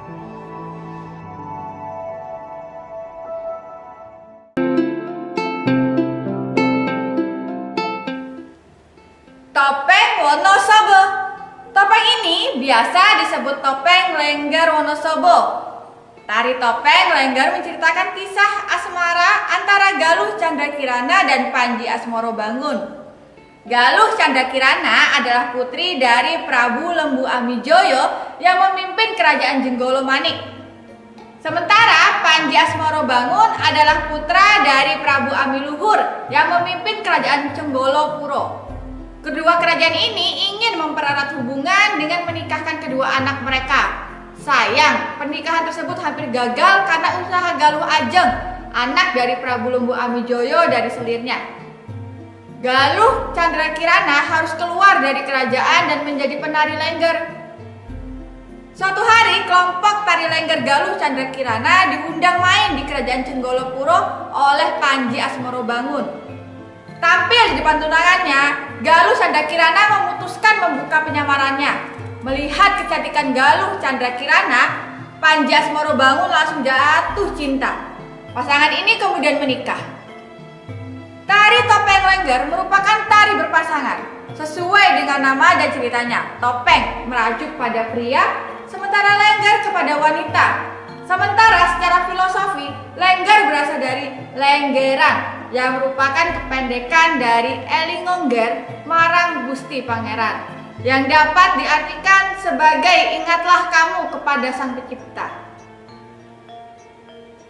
Topeng Wonosobo. Topeng ini biasa disebut topeng Lengger Wonosobo. Tari topeng Lengger menceritakan kisah asmara antara Galuh Candrakirana dan Panji Asmorobangun. Galuh Candrakirana adalah putri dari Prabu Lembu Amijoyo yang memimpin kerajaan Jenggolo Manik. Sementara Panji Asmorobangun adalah putra dari Prabu Amiluhur yang memimpin kerajaan Cenggolo Puro. Kedua kerajaan ini ingin mempererat hubungan dengan menikahkan kedua anak mereka. Sayang, pernikahan tersebut hampir gagal karena usaha Galuh Ajeng, anak dari Prabu Lembu Amijoyo dari selirnya. Galuh Candrakirana harus keluar dari kerajaan dan menjadi penari Lengger. Suatu hari, kelompok tari Lengger Galuh Candrakirana diundang main di kerajaan Cenggolo Puro oleh Panji Asmorobangun. Tampil di depan tunangannya, Galuh Candrakirana memutuskan membuka penyamarannya. Melihat kecantikan Galuh Candrakirana, Panji Asmorobangun langsung jatuh cinta. Pasangan ini kemudian menikah. Tari topeng Lengger merupakan tari berpasangan. Sesuai dengan nama dan ceritanya, topeng merujuk pada pria, sementara Lengger kepada wanita. Sementara secara filosofi, Lengger berasal dari lenggeran, yang merupakan kependekan dari Elingongger Marang Gusti Pangeran, yang dapat diartikan sebagai ingatlah kamu kepada Sang Pencipta.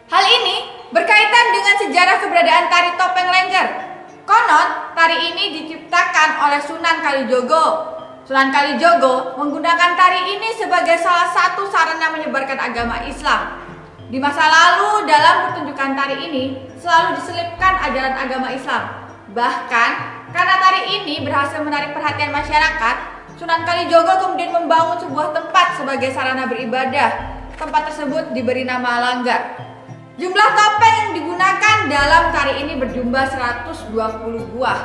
Hal ini berkaitan dengan sejarah keberadaan tari topeng Lengger. Konon, tari ini diciptakan oleh Sunan Kalijogo. Sunan Kalijogo menggunakan tari ini sebagai salah satu sarana menyebarkan agama Islam. Di masa lalu, dalam pertunjukan tari ini selalu diselipkan ajaran agama Islam. Bahkan, karena tari ini berhasil menarik perhatian masyarakat, Sunan Kalijogo kemudian membangun sebuah tempat sebagai sarana beribadah. Tempat tersebut diberi nama Langgar. Jumlah topeng yang digunakan dalam tari ini berjumlah 120 buah.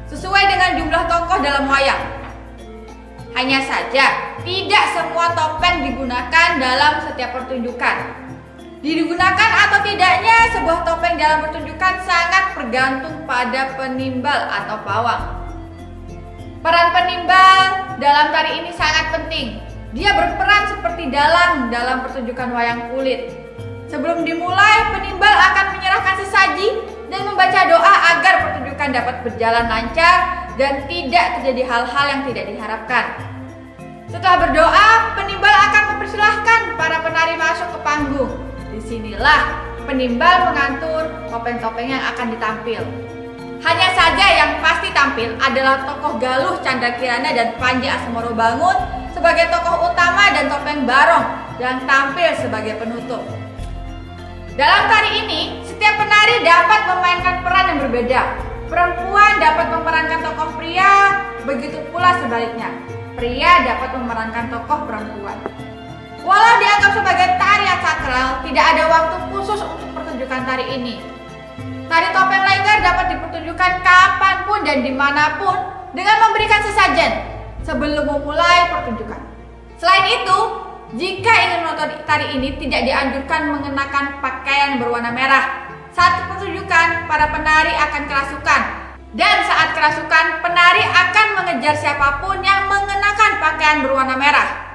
Sesuai dengan jumlah tokoh dalam wayang. Hanya saja, tidak semua topeng digunakan dalam setiap pertunjukan. Digunakan atau tidaknya sebuah topeng dalam pertunjukan sangat bergantung pada penimbal atau pawang. Peran penimbal dalam tari ini sangat penting. Dia berperan seperti dalang dalam pertunjukan wayang kulit. Sebelum dimulai, penimbal akan menyerahkan sesaji dan membaca doa agar pertunjukan dapat berjalan lancar dan tidak terjadi hal-hal yang tidak diharapkan. Setelah berdoa, penimbal akan mempersilahkan para penari masuk ke panggung. Disinilah penimbal mengatur topeng-topeng yang akan ditampil. Hanya saja yang pasti tampil adalah tokoh Galuh Candrakirana dan Panji Asmorobangun sebagai tokoh utama dan topeng Barong yang tampil sebagai penutup. Dalam tari ini, setiap penari dapat memainkan peran yang berbeda. Perempuan dapat memerankan tokoh pria, begitu pula sebaliknya. Pria dapat memerankan tokoh perempuan. Walau dianggap sebagai tarian sakral, tidak ada waktu khusus untuk pertunjukan tari ini. Tari topeng Lengger dapat dipertunjukkan kapanpun dan dimanapun dengan memberikan sesajen sebelum memulai pertunjukan. Selain itu, jika ingin menonton tari ini tidak dianjurkan mengenakan pakaian berwarna merah. Saat pertunjukan, para penari akan kerasukan. Dan saat kerasukan, penari akan mengejar siapapun yang mengenakan pakaian berwarna merah.